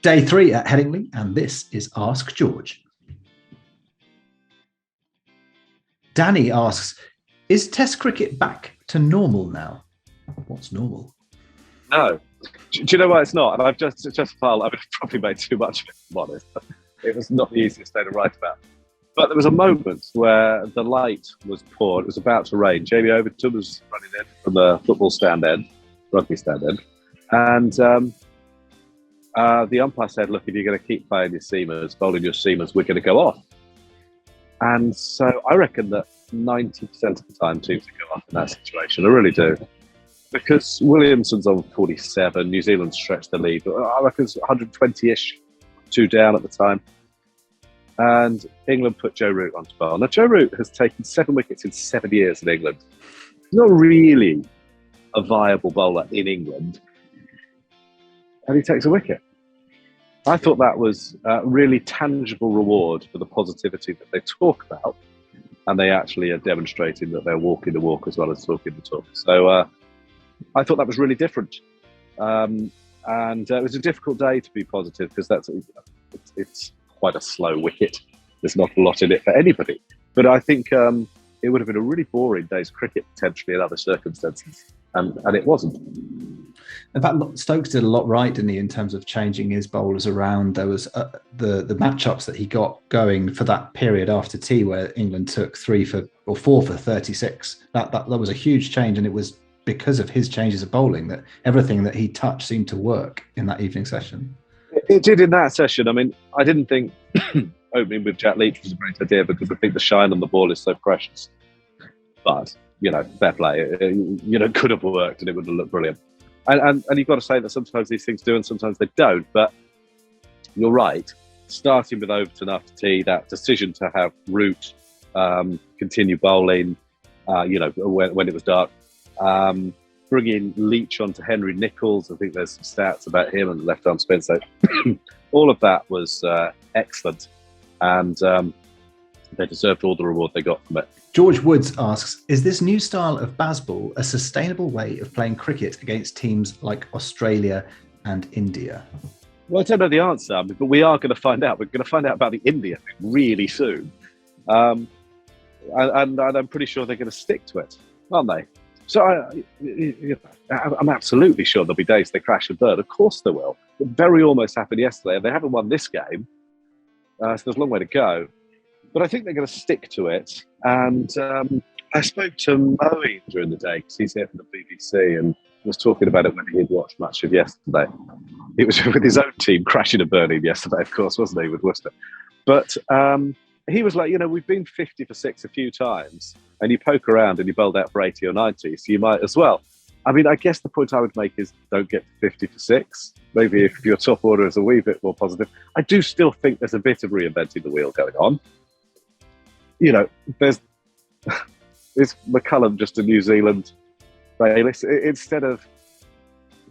Day 3 at Headingley, and this is Ask George. Danny asks, is Test cricket back to normal now? What's normal? No. Do you know why it's not? And I've just filed, I've probably made too much of it, if I'm honest. It was not the easiest day to write about. But there was a moment where the light was poor. It was about to rain. Jamie Overton was running in from the rugby stand end. And the umpire said, look, if you're going to keep playing your seamers, bowling your seamers, we're going to go off. And so I reckon that 90% of the time teams will go off in that situation. I really do. Because Williamson's on 47, New Zealand stretched the lead. I reckon it's 120-ish, 2 down at the time. And England put Joe Root onto bowl. Now, Joe Root has taken 7 wickets in 7 years in England. He's not really a viable bowler in England. And he takes a wicket. I thought that was a really tangible reward for the positivity that they talk about. And they actually are demonstrating that they're walking the walk as well as talking the talk. So I thought that was really different. And it was a difficult day to be positive because it's quite a slow wicket. There's not a lot in it for anybody. But I think it would have been a really boring day's cricket potentially in other circumstances. And it wasn't. In fact, Stokes did a lot right, didn't he, in terms of changing his bowlers around. There was the matchups that he got going for that period after tea where England took 4 for 36. That was a huge change, and it was because of his changes of bowling that everything that he touched seemed to work in that evening session. It did in that session. I mean, I didn't think opening with Jack Leach was a great idea because I think the shine on the ball is so precious. But, fair play. It could have worked and it would have looked brilliant. And you've got to say that sometimes these things do and sometimes they don't. But you're right. Starting with Overton after tea, that decision to have Root continue bowling, when it was dark, bringing Leach onto Henry Nicholls. I think there's some stats about him and the left-arm spin. So all of that was excellent. And they deserved all the reward they got from it. George Woods asks, is this new style of Bazball a sustainable way of playing cricket against teams like Australia and India? Well, I don't know the answer, but we are going to find out. We're going to find out about the India thing really soon. And I'm pretty sure they're going to stick to it, aren't they? So I'm absolutely sure there'll be days they crash and burn. Of course there will. It very almost happened yesterday. They haven't won this game, so there's a long way to go. But I think they're going to stick to it. And I spoke to Moe during the day because he's here from the BBC and was talking about it when he'd watched much of yesterday. He was with his own team crashing and burning yesterday, of course, wasn't he, with Worcester? But he was like, we've been 50 for 6 a few times and you poke around and you bowled out for 80 or 90, so you might as well. I mean, I guess the point I would make is don't get to 50 for 6. Maybe if your top order is a wee bit more positive. I do still think there's a bit of reinventing the wheel going on. Is McCullum just a New Zealand Bayliss? Instead of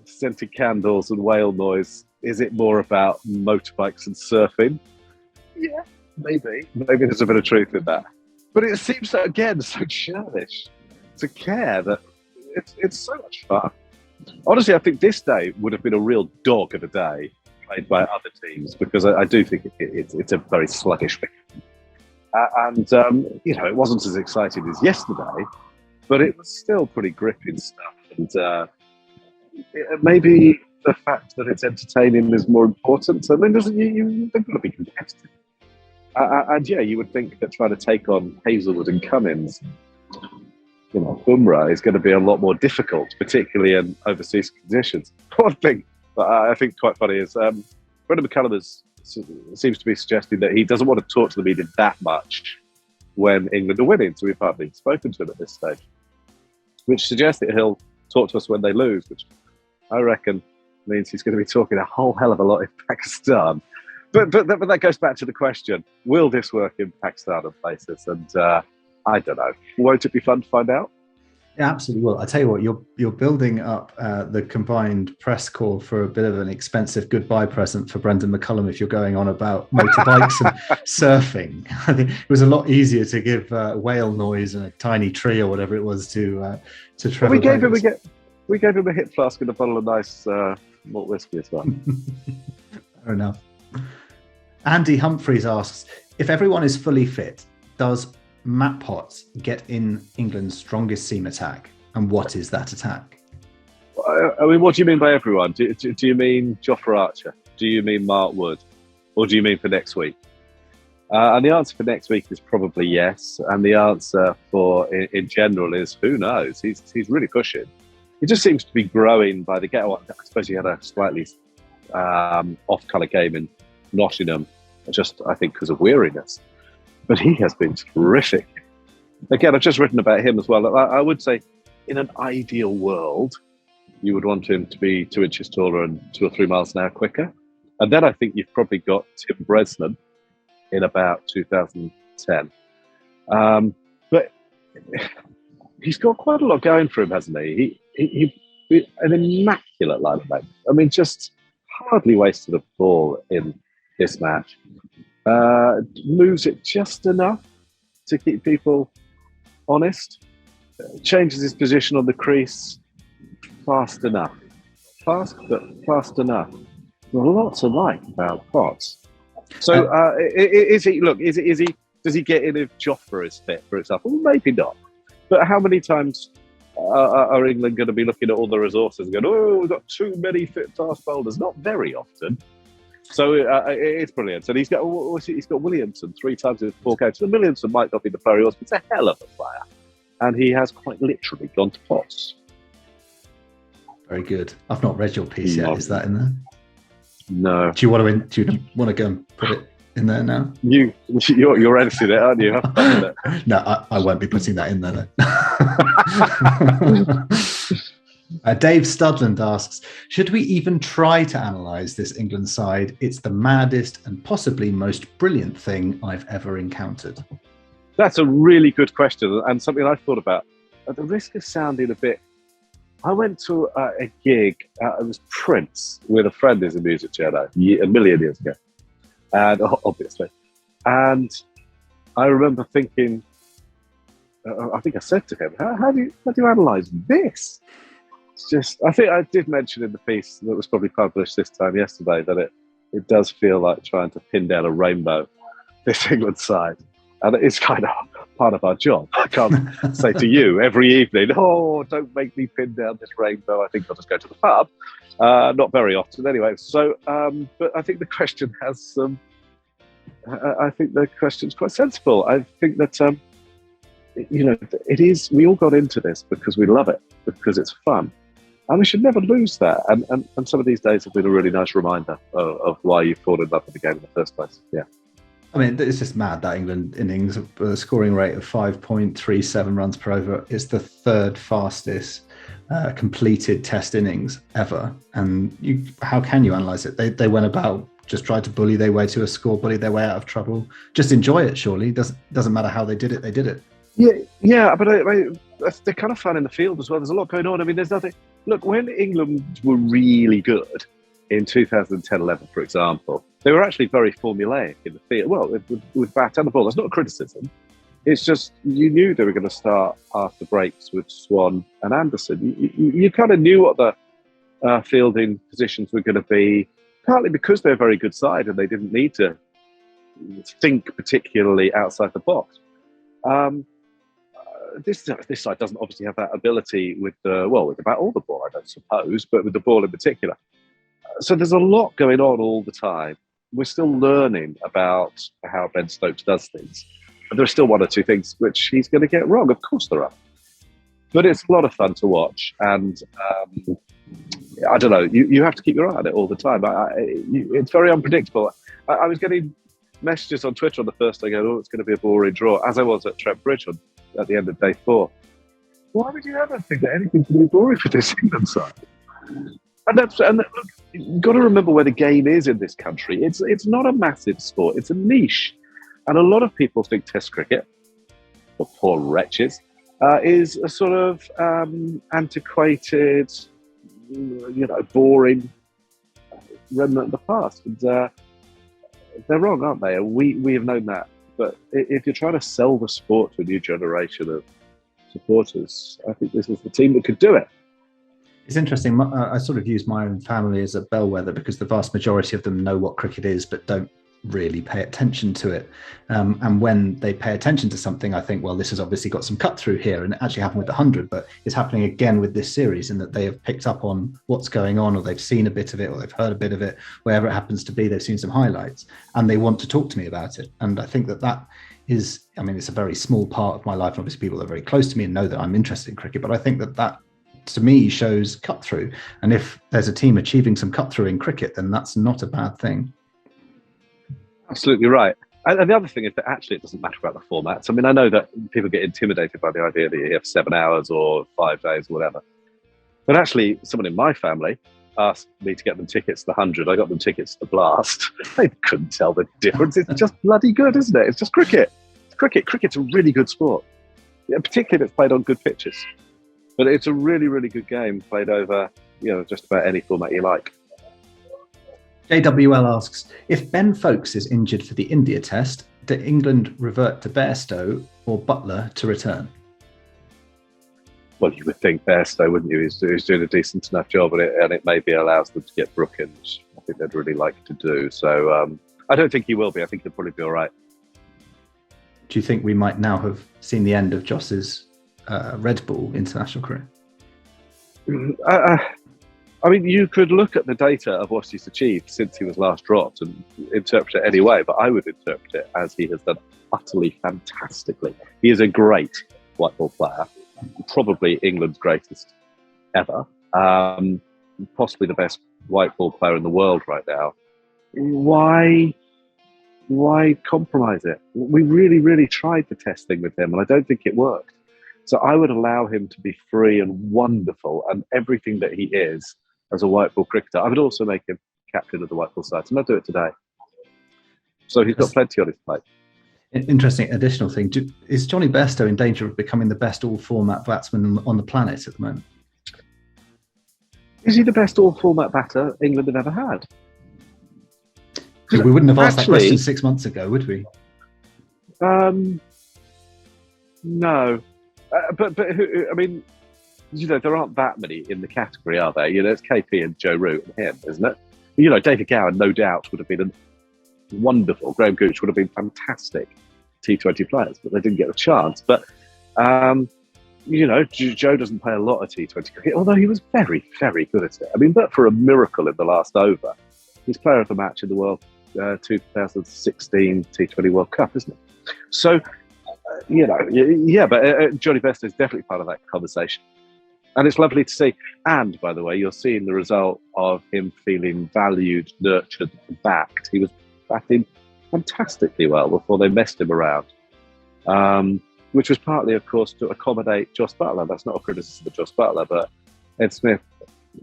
scented candles and whale noise, is it more about motorbikes and surfing? Yeah, maybe. Maybe there's a bit of truth in that. But it seems, again, so churlish to care that it's so much fun. Honestly, I think this day would have been a real dog of a day played by other teams because I do think it's a very sluggish thing. It wasn't as exciting as yesterday, but it was still pretty gripping stuff. And maybe the fact that it's entertaining is more important. I mean, they've got to be competitive. You would think that trying to take on Hazelwood and Cummins, Bumrah is going to be a lot more difficult, particularly in overseas conditions. One thing that I think quite funny is Brendan McCullum seems to be suggesting that he doesn't want to talk to the media that much when England are winning, so we've hardly spoken to him at this stage, which suggests that he'll talk to us when they lose, which I reckon means he's going to be talking a whole hell of a lot in Pakistan. But that goes back to the question, will this work in Pakistan and places? And I don't know. Won't it be fun to find out? It absolutely will. I tell you what, you're building up the combined press corps for a bit of an expensive goodbye present for Brendan McCullum if you're going on about motorbikes and surfing. I think it was a lot easier to give whale noise and a tiny tree or whatever it was to Trevor. We gave him a hip flask and a bottle of nice malt whiskey as well. Fair enough. Andy Humphreys asks, if everyone is fully fit, does Matt Potts get in England's strongest seam attack? And what is that attack? I mean, what do you mean by everyone? Do you mean Jofra Archer? Do you mean Mark Wood? Or do you mean for next week? And the answer for next week is probably yes. And the answer for in general is who knows? He's really pushing. He just seems to be growing by the get. I suppose he had a slightly off-colour game in Nottingham, just I think because of weariness. But he has been terrific. Again, I've just written about him as well. I would say, in an ideal world, you would want him to be 2 inches taller and 2 or 3 miles an hour quicker. And then I think you've probably got Tim Bresnan in about 2010. But he's got quite a lot going for him, hasn't he? He an immaculate line of play. I mean, just hardly wasted a ball in this match. Moves it just enough to keep people honest. Changes his position on the crease fast enough. Fast, but fast enough. There's a lot to like about Potts. So, is he? Look, is he? Does he get in if Jofra is fit, for example? Maybe not. But how many times are England going to be looking at all the resources and going, "Oh, we've got too many fit fast bowlers"? Not very often. So it's brilliant. And he's got Williamson 3 times in 4 games. So Williamson might not be the player he was, but he's a hell of a player. And he has quite literally gone to Potts. Very good. I've not read your piece yet. Is that in there? No. Do you want to go and put it in there now? You're editing it, aren't you? No, I won't be putting that in there. Dave Studland asks, should we even try to analyse this England side? It's the maddest and possibly most brilliant thing I've ever encountered. That's a really good question, and something I've thought about. At the risk of sounding a bit, I went to a gig, it was Prince, with a friend who's a music journal, a million years ago, and obviously. And I remember thinking, I think I said to him, how do you analyse this? It's just, I think I did mention in the piece that was probably published this time yesterday that it does feel like trying to pin down a rainbow, this England side. And it's kind of part of our job. I can't say to you every evening, "Oh, don't make me pin down this rainbow. I think I'll just go to the pub." Not very often, anyway. So, but I think the question has some. I think the question's quite sensible. I think that it is. We all got into this because we love it, because it's fun, and we should never lose that. And some of these days have been a really nice reminder of why you fall in love with the game in the first place. Yeah. I mean, it's just mad that England innings, a scoring rate of 5.37 runs per over, is the 3rd fastest completed Test innings ever. And how can you analyse it? They went about, just tried to bully their way to a score, bully their way out of trouble. Just enjoy it, surely. Doesn't matter how they did it, they did it. Yeah, but they're kind of fun in the field as well. There's a lot going on. I mean, there's nothing. Look, when England were really good in 2010-11, for example, they were actually very formulaic in the field. Well, with bat and the ball. That's not a criticism. It's just you knew they were going to start after breaks with Swan and Anderson. You kind of knew what the fielding positions were going to be, partly because they're a very good side and they didn't need to think particularly outside the box. This side doesn't obviously have that ability with about all the ball, I don't suppose, but with the ball in particular. So there's a lot going on all the time. We're still learning about how Ben Stokes does things. And there are still 1 or 2 things which he's going to get wrong. Of course there are. But it's a lot of fun to watch. And I don't know, you have to keep your eye on it all the time. It's very unpredictable. I was getting messages on Twitter on the first day going, "Oh, it's going to be a boring draw," as I was at Trent Bridge at the end of day 4. Why would you ever think that anything's going to be boring for this England side? And look, you've got to remember where the game is in this country. It's not a massive sport. It's a niche. And a lot of people think Test cricket, the poor wretches, is a sort of antiquated, boring remnant of the past. And they're wrong, aren't they? We have known that. But if you're trying to sell the sport to a new generation of supporters, I think this is the team that could do it. It's interesting. I sort of use my own family as a bellwether because the vast majority of them know what cricket is, but don't really pay attention to it. And when they pay attention to something, I think, well, this has obviously got some cut through here. And it actually happened with the 100, but it's happening again with this series in that they have picked up on what's going on, or they've seen a bit of it, or they've heard a bit of it, wherever it happens to be, they've seen some highlights and they want to talk to me about it. And I think that is, I mean, it's a very small part of my life. And obviously people that are very close to me and know that I'm interested in cricket, but I think that to me shows cut through. And if there's a team achieving some cut through in cricket, then that's not a bad thing. Absolutely right. And the other thing is that actually it doesn't matter about the formats. I mean, I know that people get intimidated by the idea that you have 7 hours or 5 days or whatever. But actually, someone in my family asked me to get them tickets to the 100. I got them tickets to the Blast. They couldn't tell the difference. It's just bloody good, isn't it? It's just cricket. It's cricket. Cricket's a really good sport, particularly if it's played on good pitches. But it's a really, really good game played over, just about any format you like. JWL asks, if Ben Stokes is injured for the India test, do England revert to Bairstow or Butler to return? Well, you would think Bairstow, wouldn't you? He's doing a decent enough job, and it maybe allows them to get Brook in, which I think they'd really like to do. So I don't think he will be. I think he'll probably be all right. Do you think we might now have seen the end of Joss's Red Bull international career? I mean, you could look at the data of what he's achieved since he was last dropped and interpret it any way, but I would interpret it as he has done utterly fantastically. He is a great white ball player, probably England's greatest ever, possibly the best white ball player in the world right now. Why compromise it? We really, really tried the test thing with him, and I don't think it worked. So I would allow him to be free and wonderful and everything that he is as a white ball cricketer. I would also make him captain of the white ball side, and I'll do it today. So he's got plenty on his plate. Interesting additional thing. Is Johnny Bairstow in danger of becoming the best all-format batsman on the planet at the moment? Is he the best all-format batter England have ever had? We wouldn't have asked that question 6 months ago, would we? No. But I mean, there aren't that many in the category, are there? It's KP and Joe Root and him, isn't it? David Gowan, no doubt, would have been wonderful. Graham Gooch would have been fantastic T20 players, but they didn't get a chance. But, Joe doesn't play a lot of T20 cricket, although he was very, very good at it. I mean, but for a miracle in the last over, he's player of the match in the World 2016 T20 World Cup, isn't it? So, but Johnny Bairstow is definitely part of that conversation. And it's lovely to see. And, by the way, you're seeing the result of him feeling valued, nurtured, and backed. He was batting fantastically well before they messed him around, which was partly, of course, to accommodate Jos Buttler. That's not a criticism of Jos Buttler, but Ed Smith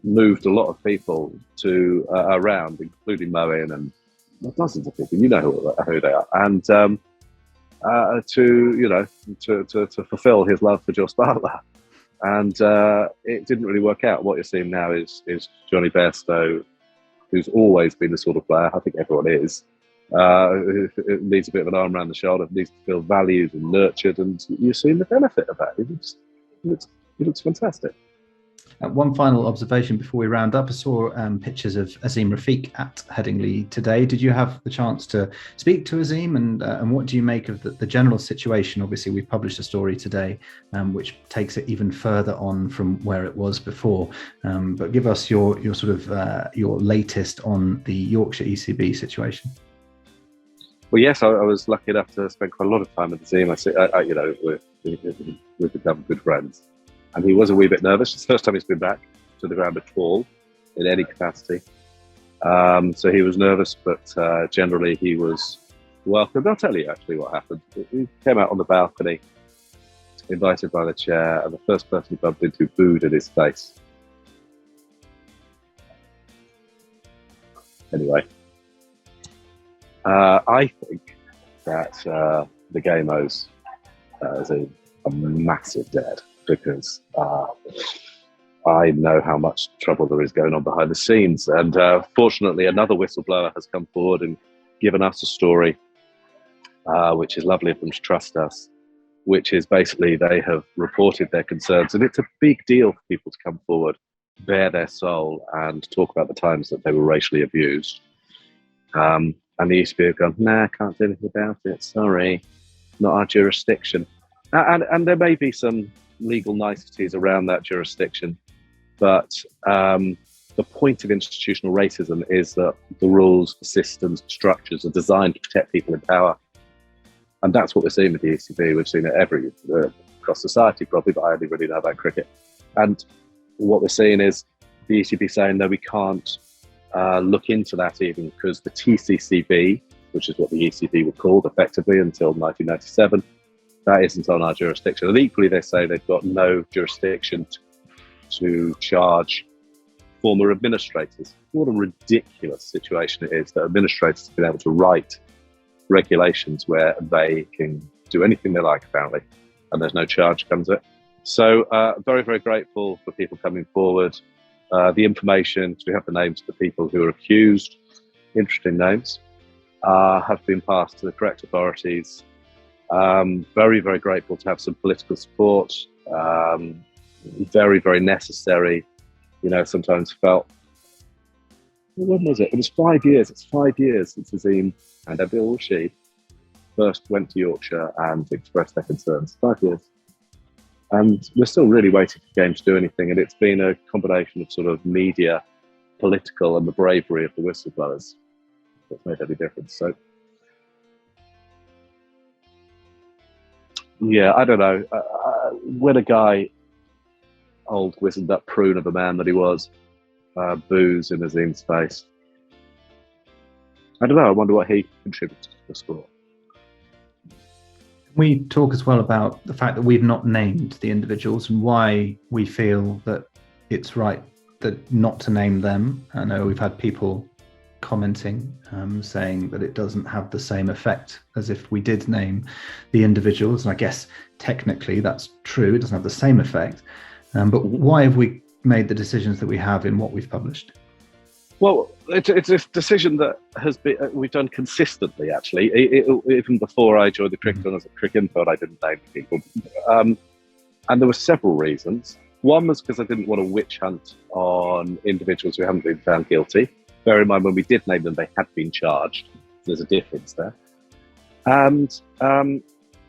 moved a lot of people to around, including Moen and dozens of people. You know who they are. And to fulfill his love for Jos Buttler. And it didn't really work out. What you're seeing now is Johnny Bairstow, who's always been the sort of player, I think everyone is, who needs a bit of an arm around the shoulder, needs to feel valued and nurtured, and you're seeing the benefit of that. He looks fantastic. One final observation before we round up. I saw pictures of Azeem Rafiq at Headingley today. Did you have the chance to speak to Azeem, and what do you make of the general situation? Obviously, we've published a story today which takes it even further on from where it was before. But give us your sort of your latest on the Yorkshire ECB situation. Well, yes, I was lucky enough to spend quite a lot of time with Azeem. We've become good friends. And he was a wee bit nervous. It's the first time he's been back to the ground at all in any capacity. So he was nervous, but generally he was welcomed. I'll tell you actually what happened. He came out on the balcony, invited by the chair, and the first person he bumped into booed in his face. Anyway, I think that the game owes Azeem a massive debt. Because I know how much trouble there is going on behind the scenes. And fortunately, another whistleblower has come forward and given us a story, which is lovely of them to trust us, which is basically they have reported their concerns. And it's a big deal for people to come forward bare their soul and talk about the times that they were racially abused. And the ECB have gone, nah, can't do anything about it. Sorry, not our jurisdiction. And there may be some legal niceties around that jurisdiction, but the point of institutional racism is that the rules, systems, structures are designed to protect people in power. And that's what we're seeing with the ECB. We've seen it across society probably, but I only really know about cricket. And what we're seeing is the ECB saying, no, we can't look into that even, because the TCCB, which is what the ECB were called effectively until 1997, that isn't on our jurisdiction. And equally, they say they've got no jurisdiction to charge former administrators. What a ridiculous situation it is that administrators have been able to write regulations where they can do anything they like, apparently, and there's no charge comes it. So very, very grateful for people coming forward. The information, we have the names of the people who are accused, interesting names, have been passed to the correct authorities. Very, very grateful to have some political support. Very, very necessary. You know, sometimes felt, when was it? It was 5 years. It's 5 years since Azim and Abdul Rashid first went to Yorkshire and expressed their concerns. 5 years. And we're still really waiting for the game to do anything. And it's been a combination of sort of media, political, and the bravery of the whistleblowers that's made any difference. So, yeah, I don't know. When a guy, old wizened up prune of a man that he was, boos in Azim's face, I don't know. I wonder what he contributed to the sport. We talk as well about the fact that we've not named the individuals and why we feel that it's right that not to name them. I know we've had people commenting, saying that it doesn't have the same effect as if we did name the individuals. And I guess technically that's true. It doesn't have the same effect. But why have we made the decisions that we have in what we've published? Well, it's a decision that has been we've done consistently, actually. Even before I joined the cricket, when I was at Cricket Info, I didn't name people. And there were several reasons. One was because I didn't want to witch hunt on individuals who haven't been found guilty. Bear in mind, when we did name them, they had been charged. There's a difference there. And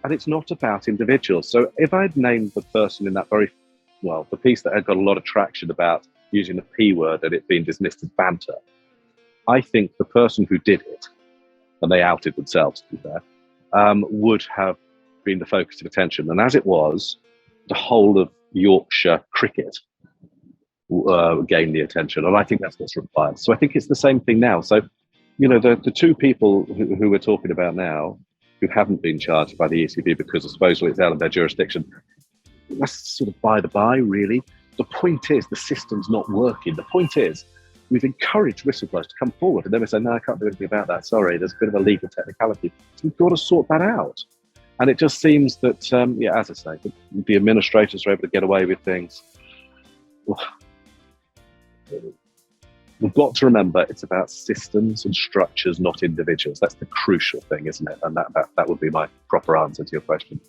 it's not about individuals. So if I'd named the person in that the piece that had got a lot of traction about using the P word and it being dismissed as banter, I think the person who did it, and they outed themselves to be fair, would have been the focus of attention. And as it was, the whole of Yorkshire cricket gained the attention, and I think that's what's required. So I think it's the same thing now. So, you know, the two people who we're talking about now, who haven't been charged by the ECB because supposedly it's out of their jurisdiction, that's sort of by the by, really. The point is the system's not working. The point is we've encouraged whistleblowers to come forward, and then we say, no, I can't do anything about that. Sorry, there's a bit of a legal technicality. So we've got to sort that out. And it just seems that, as I say, the administrators are able to get away with things. We've got to remember it's about systems and structures, not individuals. That's the crucial thing, isn't it? And that would be my proper answer to your question.